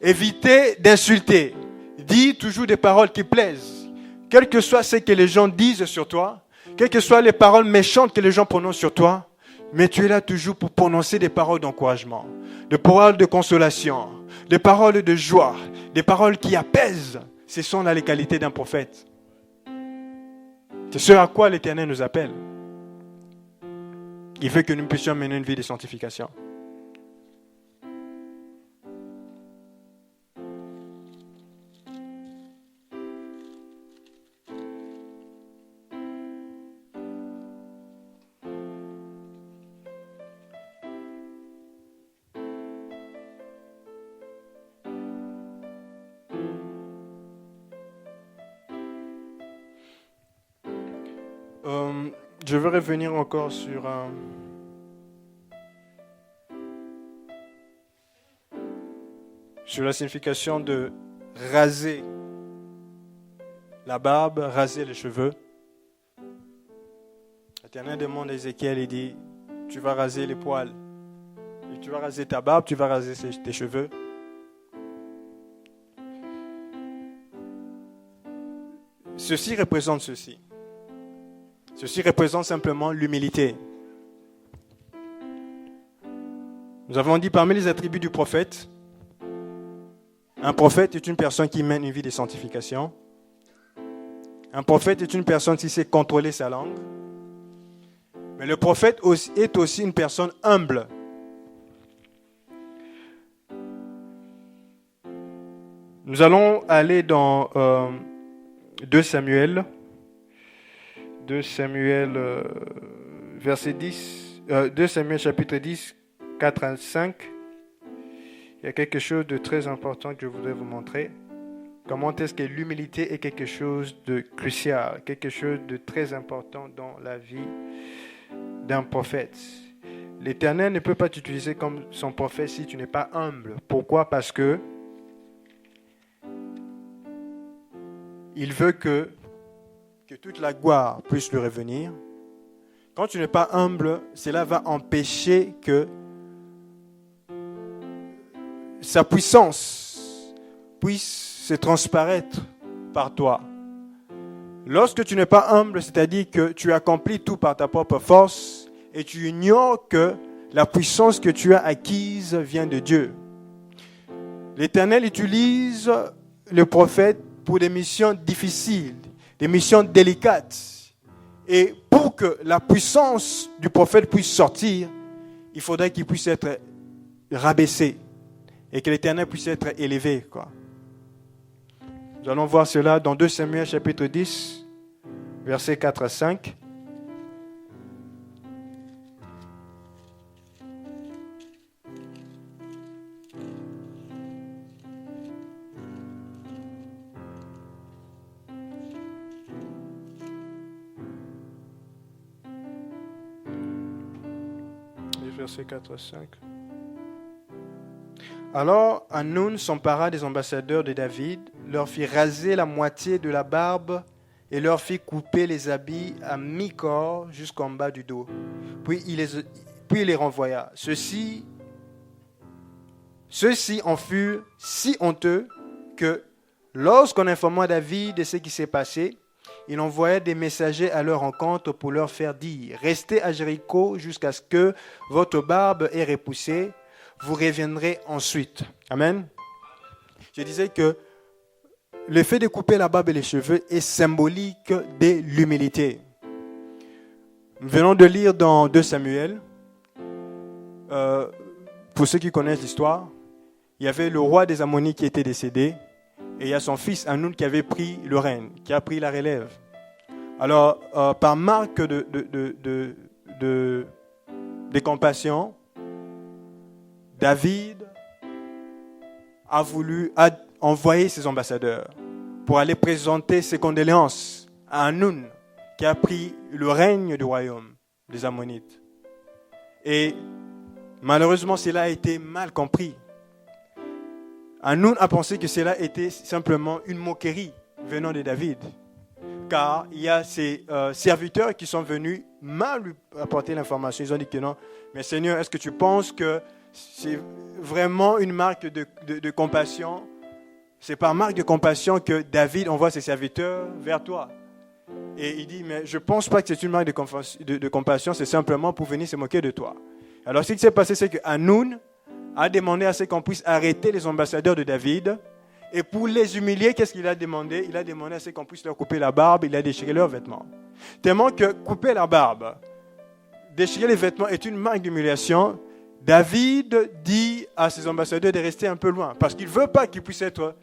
Évitez d'insulter. Dis toujours des paroles qui plaisent. Quel que soit ce que les gens disent sur toi, quelles que soient les paroles méchantes que les gens prononcent sur toi, mais tu es là toujours pour prononcer des paroles d'encouragement, des paroles de consolation, des paroles de joie, des paroles qui apaisent. Ce sont là les qualités d'un prophète. C'est ce à quoi l'Éternel nous appelle. Il veut que nous puissions mener une vie de sanctification. Je veux revenir encore sur la signification de raser la barbe, raser les cheveux. L'Éternel demande à Ézéchiel, il dit, tu vas raser les poils. Et tu vas raser ta barbe, tu vas raser tes cheveux. Ceci représente ceci. Ceci représente simplement l'humilité. Nous avons dit parmi les attributs du prophète, un prophète est une personne qui mène une vie de sanctification. Un prophète est une personne qui sait contrôler sa langue. Mais le prophète est aussi une personne humble. Nous allons aller dans 2 Samuel, verset 10, 2 Samuel chapitre 10, 4 à 5. Il y a quelque chose de très important que je voudrais vous montrer. Comment est-ce que l'humilité est quelque chose de crucial, quelque chose de très important dans la vie d'un prophète. L'Éternel ne peut pas t'utiliser comme son prophète si tu n'es pas humble. Pourquoi? Parce que il veut que toute la gloire puisse lui revenir. Quand tu n'es pas humble, cela va empêcher que sa puissance puisse se transparaître par toi. Lorsque tu n'es pas humble, c'est-à-dire que tu accomplis tout par ta propre force et tu ignores que la puissance que tu as acquise vient de Dieu. L'Éternel utilise le prophète pour des missions difficiles, des missions délicates. Et pour que la puissance du prophète puisse sortir, il faudrait qu'il puisse être rabaissé et que l'Éternel puisse être élevé, quoi. Nous allons voir cela dans 2 Samuel chapitre 10, versets 4 à 5. Versets 4 à 5. Alors Hanoun s'empara des ambassadeurs de David, leur fit raser la moitié de la barbe et leur fit couper les habits à mi-corps jusqu'en bas du dos. Puis il les renvoya. Ceux-ci en furent si honteux que lorsqu'on informa David de ce qui s'est passé, il envoya des messagers à leur rencontre pour leur faire dire « Restez à Jéricho jusqu'à ce que votre barbe ait repoussé. Vous reviendrez ensuite. » Amen. Je disais que le fait de couper la barbe et les cheveux est symbolique de l'humilité. Nous venons de lire dans 2 Samuel, pour ceux qui connaissent l'histoire, il y avait le roi des Ammonites qui était décédé et il y a son fils Hanoun qui avait pris le règne, qui a pris la relève. Alors, par marque de compassion, David a envoyer ses ambassadeurs pour aller présenter ses condoléances à Hanoun qui a pris le règne du royaume des Ammonites. Et malheureusement, cela a été mal compris. Hanoun a pensé que cela était simplement une moquerie venant de David. Car il y a ses serviteurs qui sont venus mal lui apporter l'information. Ils ont dit que non. Mais Seigneur, est-ce que tu penses que c'est vraiment une marque de compassion? C'est par marque de compassion que David envoie ses serviteurs vers toi. Et il dit, mais je ne pense pas que c'est une marque de compassion, c'est simplement pour venir se moquer de toi. Alors ce qui s'est passé, c'est que Hanoun a demandé à ce qu'on puisse arrêter les ambassadeurs de David. Et pour les humilier, qu'est-ce qu'il a demandé? Il a demandé à ce qu'on puisse leur couper la barbe, il a déchiré leurs vêtements. Tellement que couper la barbe, déchirer les vêtements est une marque d'humiliation. David dit à ses ambassadeurs de rester un peu loin, parce qu'il ne veut pas qu'il puisse être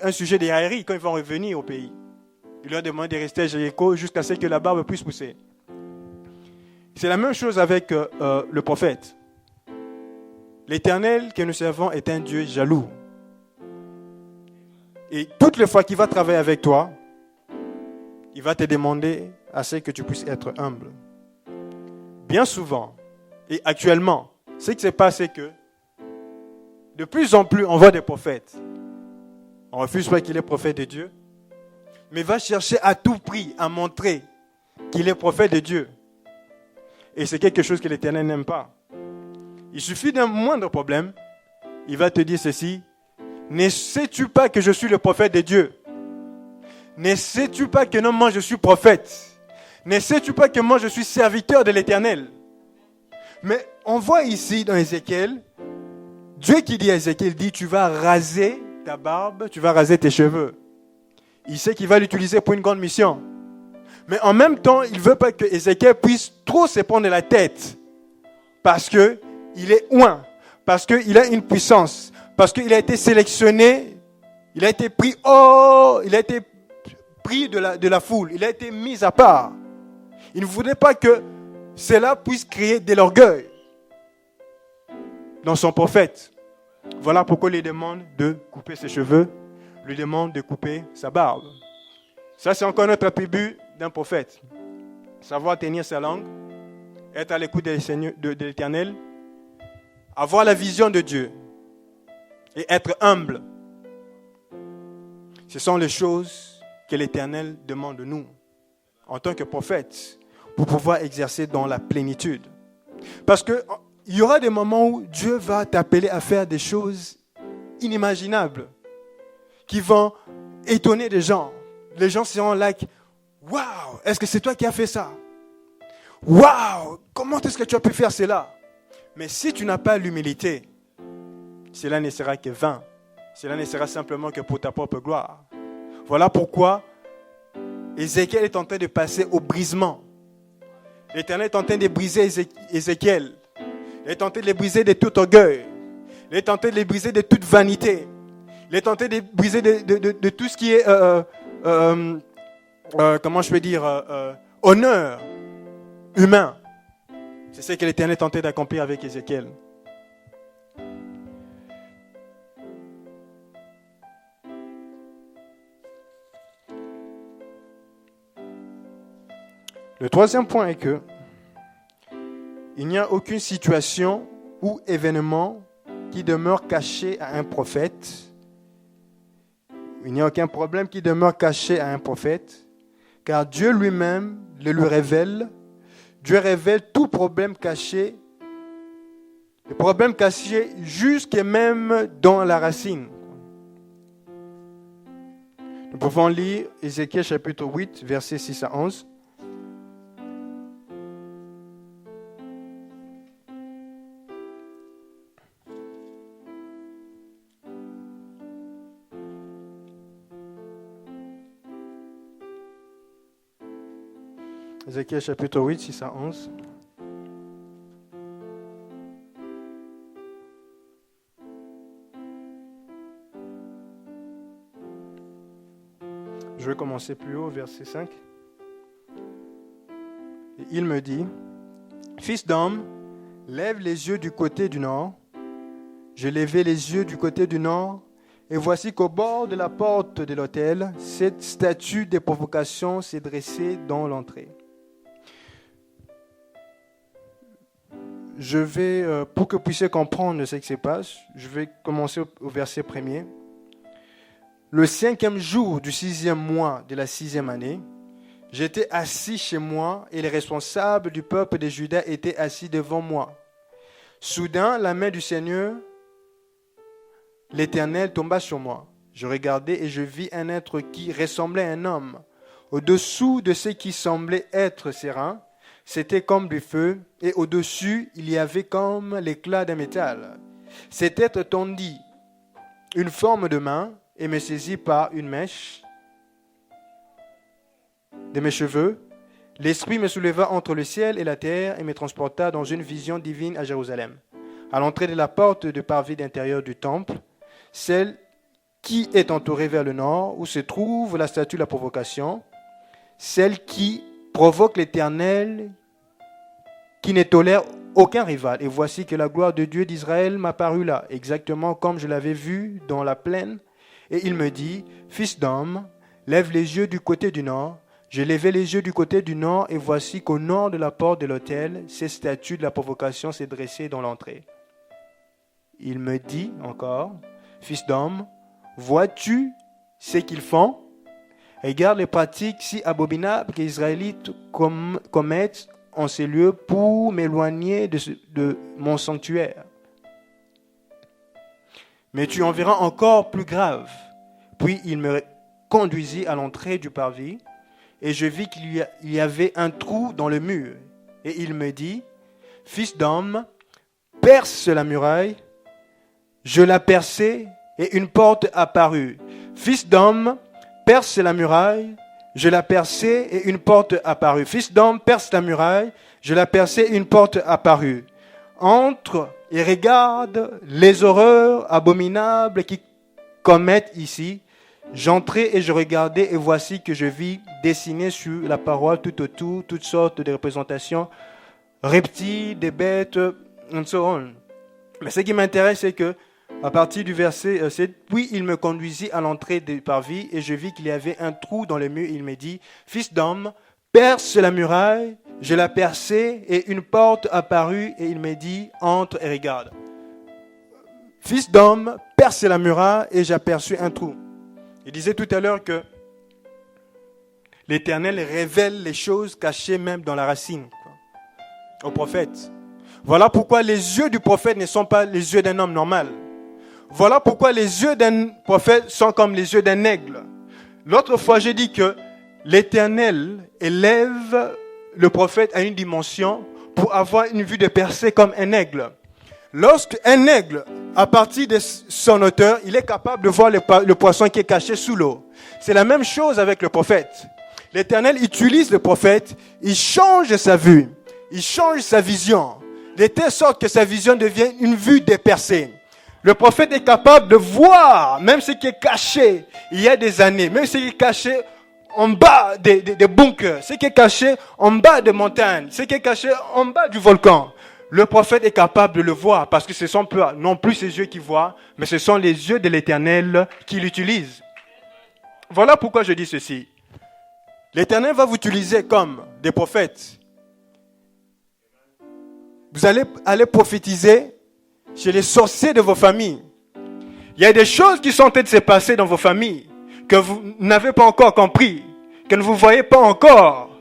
un sujet de raillerie quand ils vont revenir au pays. Il leur demande de rester à Jéricho jusqu'à ce que la barbe puisse pousser. C'est la même chose avec le prophète. L'Éternel que nous servons est un Dieu jaloux. Et toutes les fois qu'il va travailler avec toi, il va te demander à ce que tu puisses être humble. Bien souvent, et actuellement, ce qui se passe, c'est que de plus en plus, on voit des prophètes. On refuse pas qu'il est prophète de Dieu, mais va chercher à tout prix à montrer qu'il est prophète de Dieu. Et c'est quelque chose que l'Éternel n'aime pas. Il suffit d'un moindre problème, il va te dire ceci: ne sais-tu pas que je suis le prophète de Dieu? Ne sais-tu pas que non, moi je suis prophète? Ne sais-tu pas que moi je suis serviteur de l'Éternel? Mais on voit ici dans Ézéchiel, Dieu qui dit à Ézéchiel, dit: tu vas raser ta barbe, tu vas raser tes cheveux. Il sait qu'il va l'utiliser pour une grande mission. Mais en même temps, il ne veut pas que Ézéchiel puisse trop se prendre la tête. Parce qu'il est oint, parce qu'il a une puissance, parce qu'il a été sélectionné, il a été pris de la foule, il a été mis à part. Il ne voulait pas que cela puisse créer de l'orgueil dans son prophète. Voilà pourquoi il lui demande de couper ses cheveux, lui demande de couper sa barbe. Ça, c'est encore notre attribut d'un prophète. Savoir tenir sa langue, être à l'écoute de l'Éternel, avoir la vision de Dieu et être humble. Ce sont les choses que l'Éternel demande de nous en tant que prophète pour pouvoir exercer dans la plénitude. Parce qu'il y aura des moments où Dieu va t'appeler à faire des choses inimaginables qui vont étonner des gens. Les gens seront là, waouh, est-ce que c'est toi qui as fait ça? Waouh, comment est-ce que tu as pu faire cela? Mais si tu n'as pas l'humilité, cela ne sera que vain. Cela ne sera simplement que pour ta propre gloire. Voilà pourquoi Ézéchiel est en train de passer au brisement. L'Éternel est en train de briser Ézéchiel. Il est en train de le briser de tout orgueil. Il est en train de le briser de toute vanité. Il est en train de le briser de tout ce qui est, comment je peux dire, honneur humain. C'est ce que l'Éternel est en train d'accomplir avec Ézéchiel. Le troisième point est que il n'y a aucune situation ou événement qui demeure caché à un prophète. Il n'y a aucun problème qui demeure caché à un prophète, car Dieu lui-même le lui révèle. Dieu révèle tout problème caché, le problème caché jusque même dans la racine. Nous pouvons lire Ézéchiel chapitre 8, versets 6 à 11. Ézéchiel chapitre 8, 6 à 11. Je vais commencer plus haut, verset 5. Et il me dit: Fils d'homme, lève les yeux du côté du nord. Je levai les yeux du côté du nord, et voici qu'au bord de la porte de l'autel, cette statue de provocation s'est dressée dans l'entrée. Je vais, pour que vous puissiez comprendre ce qui se passe, je vais commencer au verset 1er. Le 5e jour du 6e mois de la 6e année, j'étais assis chez moi et les responsables du peuple de Juda étaient assis devant moi. Soudain, la main du Seigneur, l'Éternel, tomba sur moi. Je regardai et je vis un être qui ressemblait à un homme. Au-dessous de ce qui semblait être ses reins, c'était comme du feu, et au-dessus, il y avait comme l'éclat d'un métal. Cet être tendit une forme de main et me saisit par une mèche de mes cheveux. L'Esprit me souleva entre le ciel et la terre et me transporta dans une vision divine à Jérusalem. À l'entrée de la porte de parvis d'intérieur du temple, celle qui est entourée vers le nord, où se trouve la statue de la provocation, celle qui provoque l'Éternel, qui ne tolère aucun rival. Et voici que la gloire de Dieu d'Israël m'apparut là, exactement comme je l'avais vu dans la plaine. Et il me dit: Fils d'homme, lève les yeux du côté du nord. Je levai les yeux du côté du nord, et voici qu'au nord de la porte de l'autel, ces statues de la provocation s'est dressée dans l'entrée. Il me dit encore, fils d'homme, vois-tu ce qu'ils font? Regarde les pratiques si abominables que les Israélites commettent en ces lieux pour m'éloigner de mon sanctuaire. Mais tu en verras encore plus grave. Puis il me conduisit à l'entrée du parvis, et je vis qu'il y avait un trou dans le mur. Et il me dit, fils d'homme, perce la muraille. Je la perçai, et une porte apparut. Fils d'homme, perce la muraille. Je la perçai, et une porte apparut. Fils d'homme, perce la muraille. Je la perçai, et une porte apparut. Entre et regarde les horreurs abominables qui commettent ici. J'entrai et je regardai, et voici que je vis dessiner sur la paroi tout autour toutes sortes de représentations, reptiles, des bêtes, and so on. Mais ce qui m'intéresse, c'est que à partir du verset 7, puis il me conduisit à l'entrée du parvis, et je vis qu'il y avait un trou dans le mur. Il me dit, fils d'homme, perce la muraille. Je la perçai, et une porte apparut, et il me dit, entre et regarde. Fils d'homme, perce la muraille, et j'aperçus un trou. Il disait tout à l'heure que l'Éternel révèle les choses cachées même dans la racine au prophète. Voilà pourquoi les yeux du prophète ne sont pas les yeux d'un homme normal. Voilà pourquoi les yeux d'un prophète sont comme les yeux d'un aigle. L'autre fois, j'ai dit que l'Éternel élève le prophète à une dimension pour avoir une vue de percée comme un aigle. Lorsqu'un aigle, à partir de son hauteur, il est capable de voir le poisson qui est caché sous l'eau. C'est la même chose avec le prophète. L'Éternel utilise le prophète, il change sa vue, il change sa vision, de telle sorte que sa vision devient une vue dépercée. Le prophète est capable de voir même ce qui est caché il y a des années, même ce qui est caché en bas des bunkers, ce qui est caché en bas des montagnes, ce qui est caché en bas du volcan. Le prophète est capable de le voir parce que ce sont non plus ses yeux qui voient, mais ce sont les yeux de l'Éternel qui l'utilisent. Voilà pourquoi je dis ceci. L'Éternel va vous utiliser comme des prophètes. Vous allez aller prophétiser chez les sorciers de vos familles. Il y a des choses qui sont en train de se passer dans vos familles que vous n'avez pas encore compris, que ne vous voyez pas encore.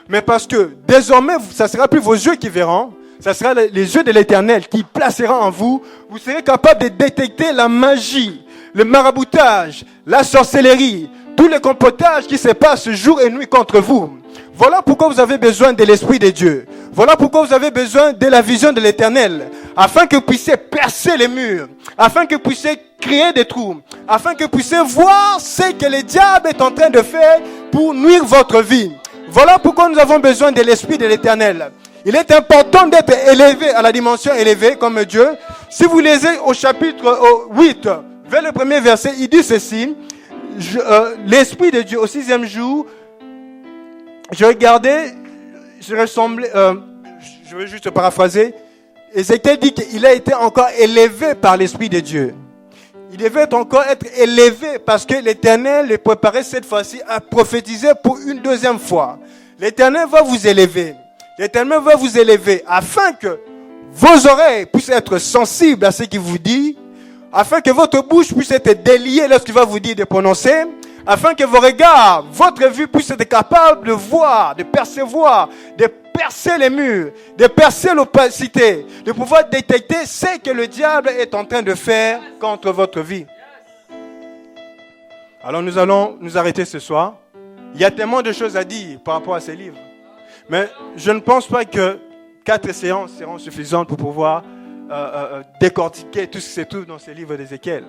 Mais parce que désormais, ça ne sera plus vos yeux qui verront, ça sera les yeux de l'Éternel qui placera en vous. Vous serez capable de détecter la magie, le maraboutage, la sorcellerie, tous les complotages qui se passent jour et nuit contre vous. Voilà pourquoi vous avez besoin de l'Esprit de Dieu. Voilà pourquoi vous avez besoin de la vision de l'Éternel. Afin que vous puissiez percer les murs. Afin que vous puissiez créer des trous. Afin que vous puissiez voir ce que le diable est en train de faire pour nuire votre vie. Voilà pourquoi nous avons besoin de l'Esprit de l'Éternel. Il est important d'être élevé à la dimension élevée comme Dieu. Si vous lisez au chapitre 8, vers le premier verset, il dit ceci. L'Esprit de Dieu, au 6e jour, je regardais, je ressemblais, je vais juste paraphraser. Ézéchiel dit qu'il a été encore élevé par l'Esprit de Dieu. Il devait encore être élevé parce que l'Éternel le préparait cette fois-ci à prophétiser pour une deuxième fois. L'Éternel va vous élever. L'Éternel va vous élever afin que vos oreilles puissent être sensibles à ce qu'il vous dit, afin que votre bouche puisse être déliée lorsqu'il va vous dire de prononcer, afin que vos regards, votre vue puisse être capable de voir, de percevoir, de percer les murs, de percer l'opacité, de pouvoir détecter ce que le diable est en train de faire contre votre vie. Alors nous allons nous arrêter ce soir. Il y a tellement de choses à dire par rapport à ces livres. Mais je ne pense pas que 4 séances seront suffisantes pour pouvoir décortiquer tout ce qui se trouve dans ces livres d'Ézéchiel.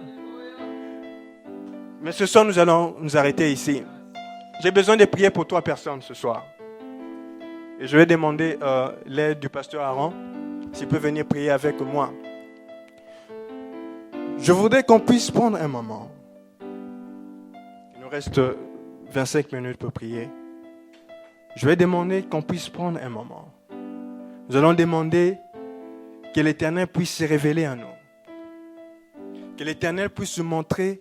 Mais ce soir, nous allons nous arrêter ici. J'ai besoin de prier pour 3 personnes ce soir. Et je vais demander l'aide du pasteur Aaron, s'il peut venir prier avec moi. Je voudrais qu'on puisse prendre un moment. Il nous reste 25 minutes pour prier. Je vais demander qu'on puisse prendre un moment. Nous allons demander que l'Éternel puisse se révéler à nous. Que l'Éternel puisse nous montrer